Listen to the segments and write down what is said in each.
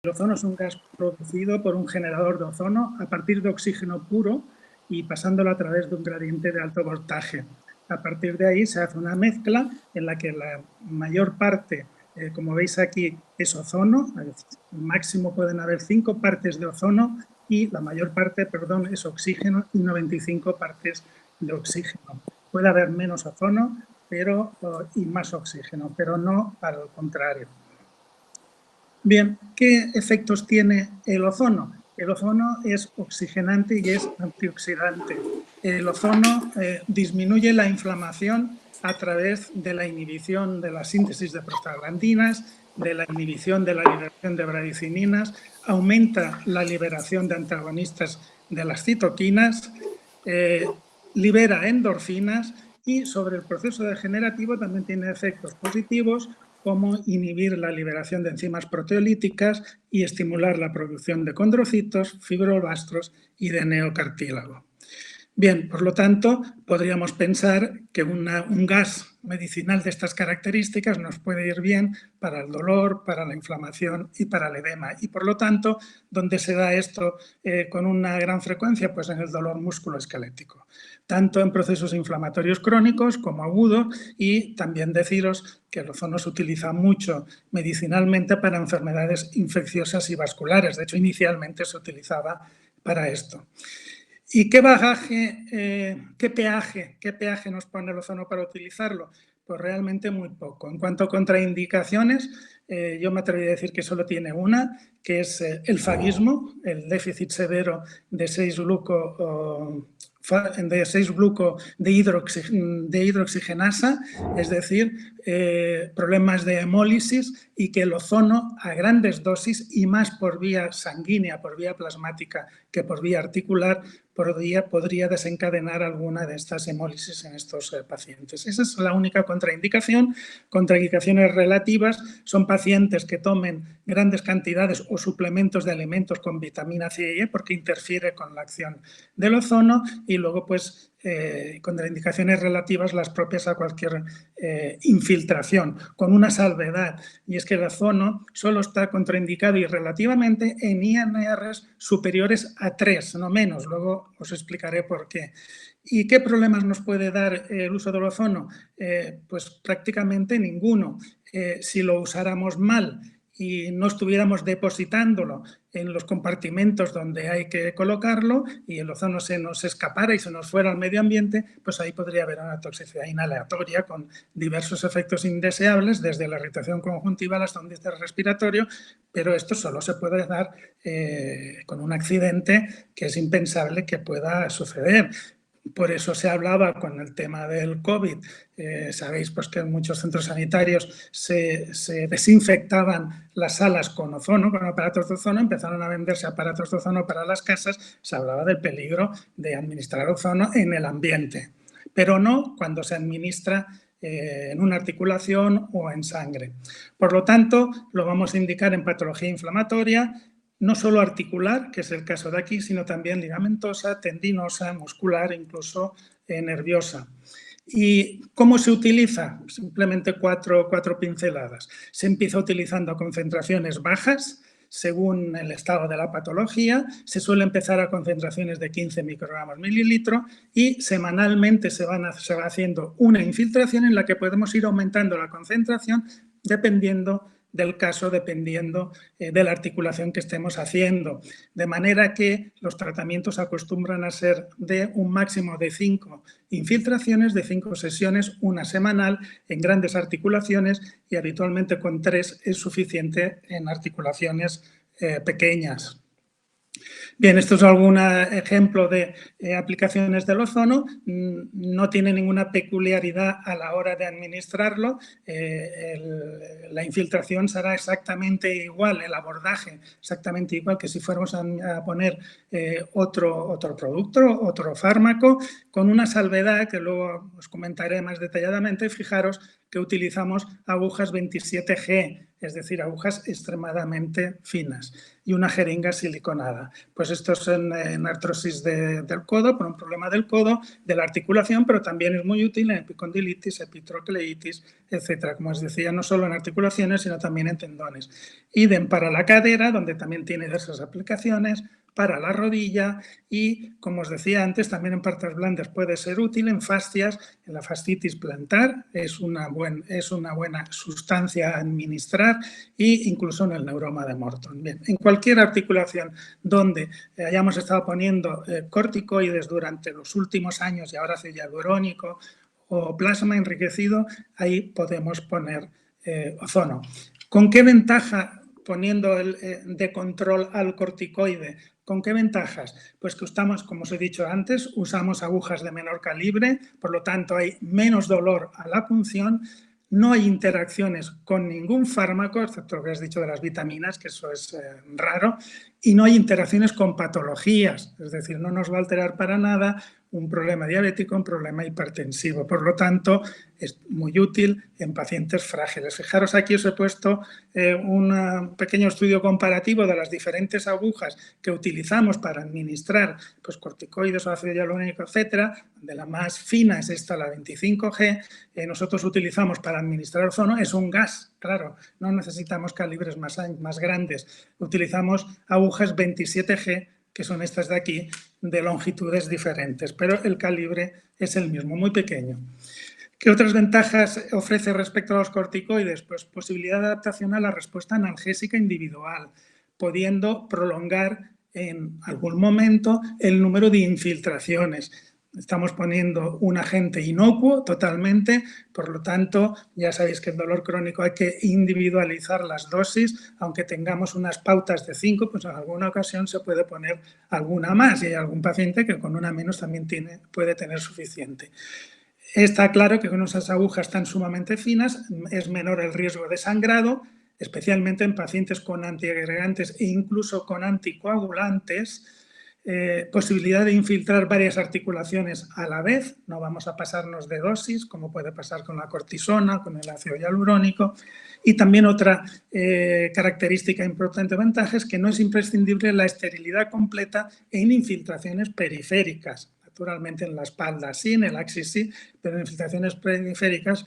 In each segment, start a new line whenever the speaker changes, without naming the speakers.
El ozono es un gas producido por un generador de ozono a partir de oxígeno puro y pasándolo a través de un gradiente de alto voltaje. A partir de ahí se hace una mezcla en la que la mayor parte, como veis aquí, es ozono, máximo pueden haber 5 partes de ozono y la mayor parte, perdón, es oxígeno y 95 partes de oxígeno. Puede haber menos ozono y más oxígeno, pero no al contrario. Bien, ¿qué efectos tiene el ozono? El ozono es oxigenante y es antioxidante. El ozono disminuye la inflamación a través de la inhibición de la síntesis de prostaglandinas, de la inhibición de la liberación de bradicininas, aumenta la liberación de antagonistas de las citoquinas, libera endorfinas y sobre el proceso degenerativo también tiene efectos positivos como inhibir la liberación de enzimas proteolíticas y estimular la producción de condrocitos, fibroblastos y de neocartílago. Bien, por lo tanto, podríamos pensar que un gas medicinal de estas características nos puede ir bien para el dolor, para la inflamación y para el edema. Y por lo tanto, ¿dónde se da esto con una gran frecuencia? Pues en el dolor musculoesquelético, tanto en procesos inflamatorios crónicos como agudos, y también deciros que el ozono se utiliza mucho medicinalmente para enfermedades infecciosas y vasculares. De hecho, inicialmente se utilizaba para esto. ¿Y qué bagaje, qué peaje nos pone el ozono para utilizarlo? Pues realmente muy poco. En cuanto a contraindicaciones, yo me atrevería a decir que solo tiene una, que es el faguismo, el déficit severo de 6-gluco de hidroxigenasa, es decir, problemas de hemólisis, y que el ozono a grandes dosis y más por vía sanguínea, por vía plasmática que por vía articular, podría desencadenar alguna de estas hemólisis en estos pacientes. Esa es la única contraindicación. Contraindicaciones relativas son pacientes que tomen grandes cantidades o suplementos de alimentos con vitamina C y E porque interfiere con la acción del ozono, y luego pues contraindicaciones relativas las propias a cualquier infiltración, con una salvedad, y es que el ozono solo está contraindicado y relativamente en INRs superiores a 3, no menos. Luego os explicaré por qué. ¿Y qué problemas nos puede dar el uso del ozono? Pues prácticamente ninguno. Si lo usáramos mal y no estuviéramos depositándolo en los compartimentos donde hay que colocarlo y el ozono se nos escapara y se nos fuera al medio ambiente, pues ahí podría haber una toxicidad inhalatoria con diversos efectos indeseables, desde la irritación conjuntiva hasta un distrés respiratorio, pero esto solo se puede dar con un accidente que es impensable que pueda suceder. Por eso se hablaba con el tema del COVID. Sabéis pues, que en muchos centros sanitarios se desinfectaban las salas con ozono, con aparatos de ozono, empezaron a venderse aparatos de ozono para las casas. Se hablaba del peligro de administrar ozono en el ambiente, pero no cuando se administra en una articulación o en sangre. Por lo tanto, lo vamos a indicar en patología inflamatoria, no solo articular, que es el caso de aquí, sino también ligamentosa, tendinosa, muscular, incluso nerviosa. ¿Y cómo se utiliza? Simplemente cuatro pinceladas. Se empieza utilizando a concentraciones bajas, según el estado de la patología. Se suele empezar a concentraciones de 15 microgramos mililitro y semanalmente se va haciendo una infiltración en la que podemos ir aumentando la concentración dependiendo del caso, dependiendo de la articulación que estemos haciendo. De manera que los tratamientos acostumbran a ser de un máximo de 5 infiltraciones, de 5 sesiones, una semanal, en grandes articulaciones, y habitualmente con 3 es suficiente en articulaciones pequeñas. Bien, esto es algún ejemplo de aplicaciones del ozono. No tiene ninguna peculiaridad a la hora de administrarlo. La infiltración será exactamente igual, el abordaje exactamente igual que si fuéramos a poner otro producto, otro fármaco, con una salvedad que luego os comentaré más detalladamente. Fijaros que utilizamos agujas 27G, es decir, agujas extremadamente finas, y una jeringa siliconada. Pues esto es en artrosis del codo, por un problema del codo, de la articulación, pero también es muy útil en epicondilitis, epitrocleitis, etcétera. Como os decía, no solo en articulaciones, sino también en tendones. Idem para la cadera, donde también tiene diversas aplicaciones, para la rodilla y, como os decía antes, también en partes blandas puede ser útil en fascias, en la fascitis plantar, es una buena sustancia a administrar, e incluso en el neuroma de Morton. Bien, en cualquier articulación donde hayamos estado poniendo corticoides durante los últimos años y ahora ácido hialurónico o plasma enriquecido, ahí podemos poner ozono. ¿Con qué ventaja poniendo de control al corticoide? ¿Con qué ventajas? Pues que usamos, como os he dicho antes, usamos agujas de menor calibre, por lo tanto hay menos dolor a la punción, no hay interacciones con ningún fármaco, excepto lo que has dicho de las vitaminas, que eso es raro, y no hay interacciones con patologías, es decir, no nos va a alterar para nada un problema diabético, un problema hipertensivo. Por lo tanto, es muy útil en pacientes frágiles. Fijaros, aquí os he puesto un pequeño estudio comparativo de las diferentes agujas que utilizamos para administrar pues, corticoides o ácido hialurónico, etcétera. De la más fina es esta, la 25G. Nosotros utilizamos para administrar ozono, es un gas, claro, no necesitamos calibres más grandes. Utilizamos agujas 27G, que son estas de aquí, de longitudes diferentes, pero el calibre es el mismo, muy pequeño. ¿Qué otras ventajas ofrece respecto a los corticoides? Pues posibilidad de adaptación a la respuesta analgésica individual, pudiendo prolongar en algún momento el número de infiltraciones. Estamos poniendo un agente inocuo totalmente, por lo tanto, ya sabéis que el dolor crónico hay que individualizar las dosis, aunque tengamos unas pautas de 5, pues en alguna ocasión se puede poner alguna más y hay algún paciente que con una menos también puede tener suficiente. Está claro que con esas agujas tan sumamente finas es menor el riesgo de sangrado, especialmente en pacientes con antiagregantes e incluso con anticoagulantes. Posibilidad de infiltrar varias articulaciones a la vez, no vamos a pasarnos de dosis, como puede pasar con la cortisona, con el ácido hialurónico. Y también otra característica importante o ventaja es que no es imprescindible la esterilidad completa en infiltraciones periféricas. Naturalmente en la espalda sí, en el axis sí, pero en infiltraciones periféricas,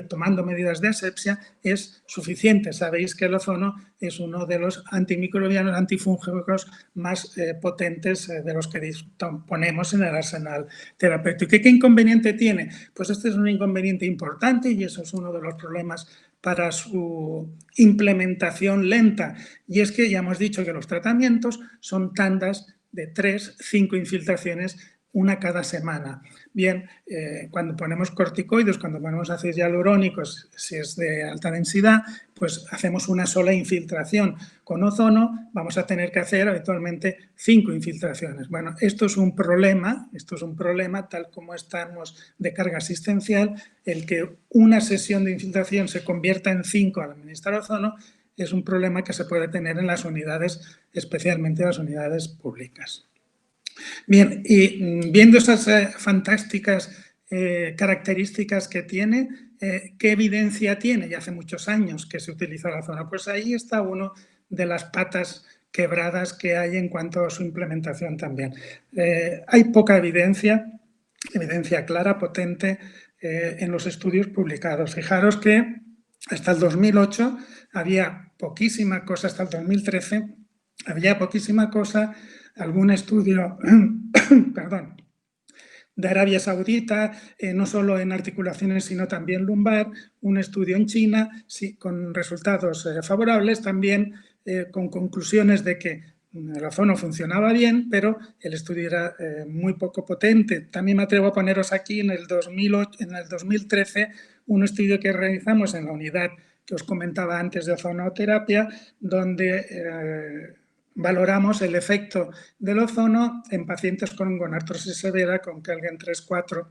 tomando medidas de asepsia, es suficiente. Sabéis que el ozono es uno de los antimicrobianos, antifúngicos más potentes de los que disponemos en el arsenal terapéutico. ¿Qué inconveniente tiene? Pues este es un inconveniente importante y eso es uno de los problemas para su implementación lenta. Y es que ya hemos dicho que los tratamientos son tandas de 3, 5 infiltraciones, una cada semana. Bien, cuando ponemos corticoides, cuando ponemos ácidos hialurónicos, si es de alta densidad, pues hacemos una sola infiltración. Con ozono vamos a tener que hacer habitualmente 5 infiltraciones. Bueno, esto es un problema tal como estamos de carga asistencial, el que una sesión de infiltración se convierta en 5 al administrar ozono, es un problema que se puede tener en las unidades, especialmente las unidades públicas. Bien, y viendo esas fantásticas características que tiene, ¿qué evidencia tiene? Ya hace muchos años que se utiliza la zona. Pues ahí está una de las patas quebradas que hay en cuanto a su implementación también. Hay poca evidencia clara, potente, en los estudios publicados. Fijaros que hasta el 2008 había poquísima cosa, hasta el 2013 había poquísima cosa, algún estudio, perdón, de Arabia Saudita, no solo en articulaciones, sino también lumbar, un estudio en China, sí, con resultados favorables, también con conclusiones de que el ozono funcionaba bien, pero el estudio era muy poco potente. También me atrevo a poneros aquí en el 2013 un estudio que realizamos en la unidad que os comentaba antes de ozonoterapia, donde valoramos el efecto del ozono en pacientes con gonartrosis severa, con Kelgen 3-4,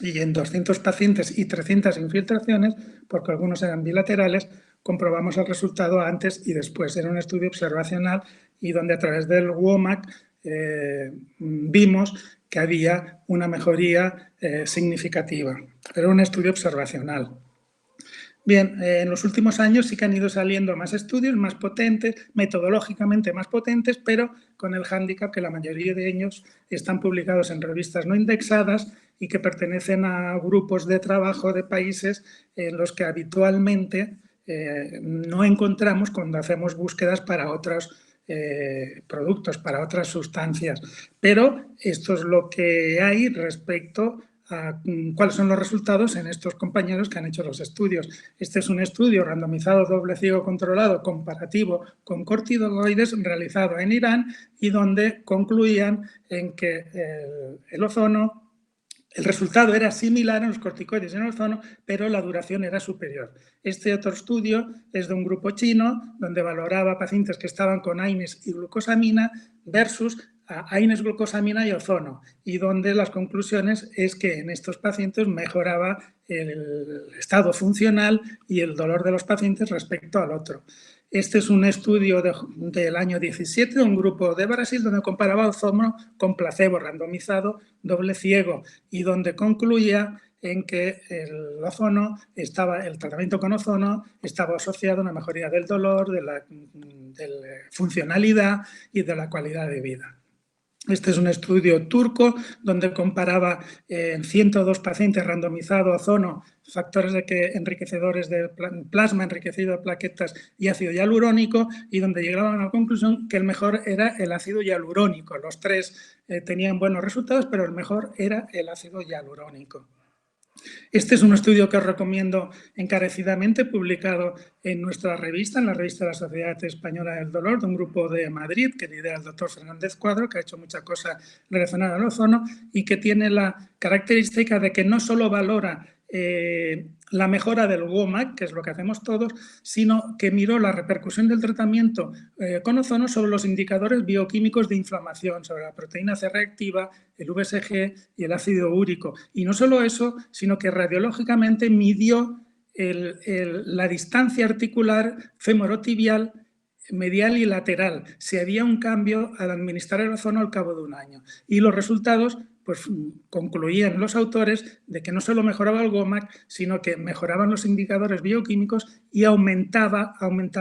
y en 200 pacientes y 300 infiltraciones, porque algunos eran bilaterales, comprobamos el resultado antes y después. Era un estudio observacional y donde a través del WOMAC vimos que había una mejoría significativa. Era un estudio observacional. Bien, en los últimos años sí que han ido saliendo más estudios, más potentes, metodológicamente más potentes, pero con el hándicap que la mayoría de ellos están publicados en revistas no indexadas y que pertenecen a grupos de trabajo de países en los que habitualmente no encontramos cuando hacemos búsquedas para otros productos, para otras sustancias. Pero esto es lo que hay respecto a cuáles son los resultados en estos compañeros que han hecho los estudios. Este es un estudio randomizado, doble ciego controlado, comparativo con corticoides realizado en Irán y donde concluían en que el ozono, el resultado era similar en los corticoides y en el ozono, pero la duración era superior. Este otro estudio es de un grupo chino donde valoraba pacientes que estaban con AINES y glucosamina versus AINES, glucosamina y ozono, y donde las conclusiones es que en estos pacientes mejoraba el estado funcional y el dolor de los pacientes respecto al otro. Este es un estudio del año 17 de un grupo de Brasil donde comparaba ozono con placebo randomizado, doble ciego, y donde concluía en que el tratamiento con ozono estaba asociado a una mejoría del dolor, de la funcionalidad y de la calidad de vida. Este es un estudio turco donde comparaba en 102 pacientes randomizado ozono, factores enriquecedores de plasma enriquecido de plaquetas y ácido hialurónico, y donde llegaban a la conclusión que el mejor era el ácido hialurónico. Los tres tenían buenos resultados, pero el mejor era el ácido hialurónico. Este es un estudio que os recomiendo encarecidamente, publicado en nuestra revista, en la revista de la Sociedad Española del Dolor, de un grupo de Madrid que lidera el doctor Fernández Cuadro, que ha hecho mucha cosa relacionada al ozono y que tiene la característica de que no solo valora la mejora del WOMAC, que es lo que hacemos todos, sino que miró la repercusión del tratamiento con ozono sobre los indicadores bioquímicos de inflamación, sobre la proteína C reactiva, el VSG y el ácido úrico. Y no solo eso, sino que radiológicamente midió la distancia articular femorotibial, medial y lateral, si había un cambio al administrar el ozono al cabo de un año. Y los resultados pues concluían los autores de que no solo mejoraba el WOMAC, sino que mejoraban los indicadores bioquímicos y aumentaba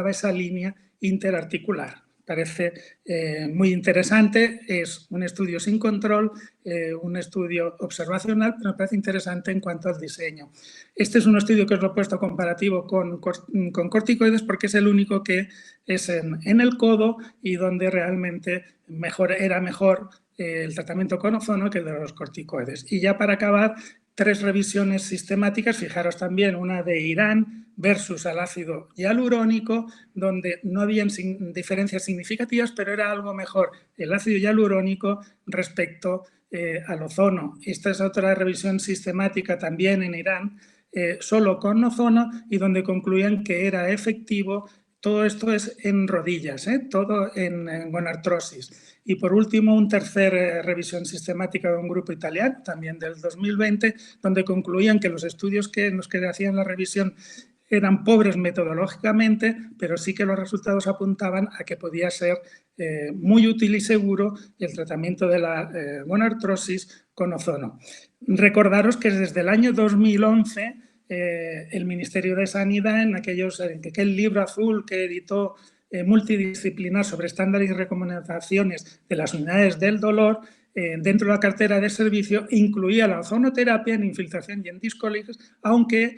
esa línea interarticular. Parece muy interesante, es un estudio sin control, un estudio observacional, pero me parece interesante en cuanto al diseño. Este es un estudio que os lo he puesto comparativo con corticoides porque es el único que es en el codo y donde realmente era mejor el tratamiento con ozono que el de los corticoides. Y ya para acabar, 3 revisiones sistemáticas, fijaros también una de Irán versus el ácido hialurónico, donde no habían diferencias significativas, pero era algo mejor el ácido hialurónico respecto al ozono. Esta es otra revisión sistemática también en Irán, solo con ozono, y donde concluían que era efectivo. Todo esto es en rodillas, todo en gonartrosis. Y por último, una tercera revisión sistemática de un grupo italiano, también del 2020, donde concluían que los estudios en los que hacían la revisión eran pobres metodológicamente, pero sí que los resultados apuntaban a que podía ser muy útil y seguro el tratamiento de la gonartrosis con ozono. Recordaros que desde el año 2011 el Ministerio de Sanidad, en aquel libro azul que editó multidisciplinar sobre estándares y recomendaciones de las unidades del dolor, dentro de la cartera de servicio incluía la ozonoterapia en infiltración y en discólisis, aunque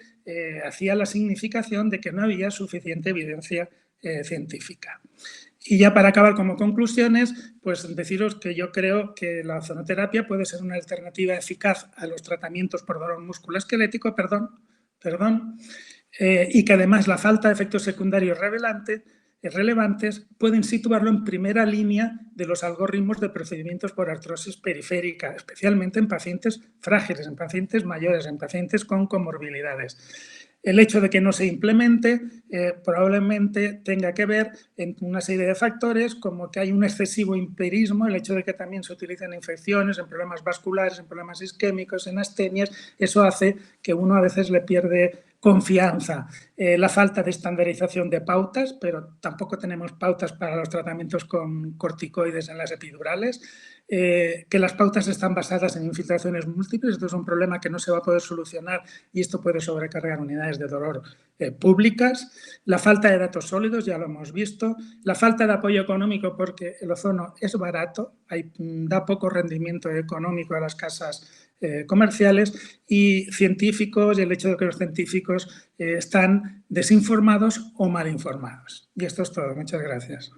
hacía la significación de que no había suficiente evidencia científica. Y ya para acabar como conclusiones, pues deciros que yo creo que la ozonoterapia puede ser una alternativa eficaz a los tratamientos por dolor musculoesquelético, y que además la falta de efectos secundarios relevantes pueden situarlo en primera línea de los algoritmos de procedimientos por artrosis periférica, especialmente en pacientes frágiles, en pacientes mayores, en pacientes con comorbilidades. El hecho de que no se implemente probablemente tenga que ver en una serie de factores, como que hay un excesivo empirismo, el hecho de que también se utilicen infecciones, en problemas vasculares, en problemas isquémicos, en astenias, eso hace que uno a veces le pierde confianza. La falta de estandarización de pautas, pero tampoco tenemos pautas para los tratamientos con corticoides en las epidurales. que las pautas están basadas en infiltraciones múltiples. Esto es un problema que no se va a poder solucionar y esto puede sobrecargar unidades de dolor públicas. La falta de datos sólidos, ya lo hemos visto. La falta de apoyo económico, porque el ozono es barato, da poco rendimiento económico a las casas comerciales, y científicos, y el hecho de que los científicos están desinformados o mal informados. Y esto es todo. Muchas gracias.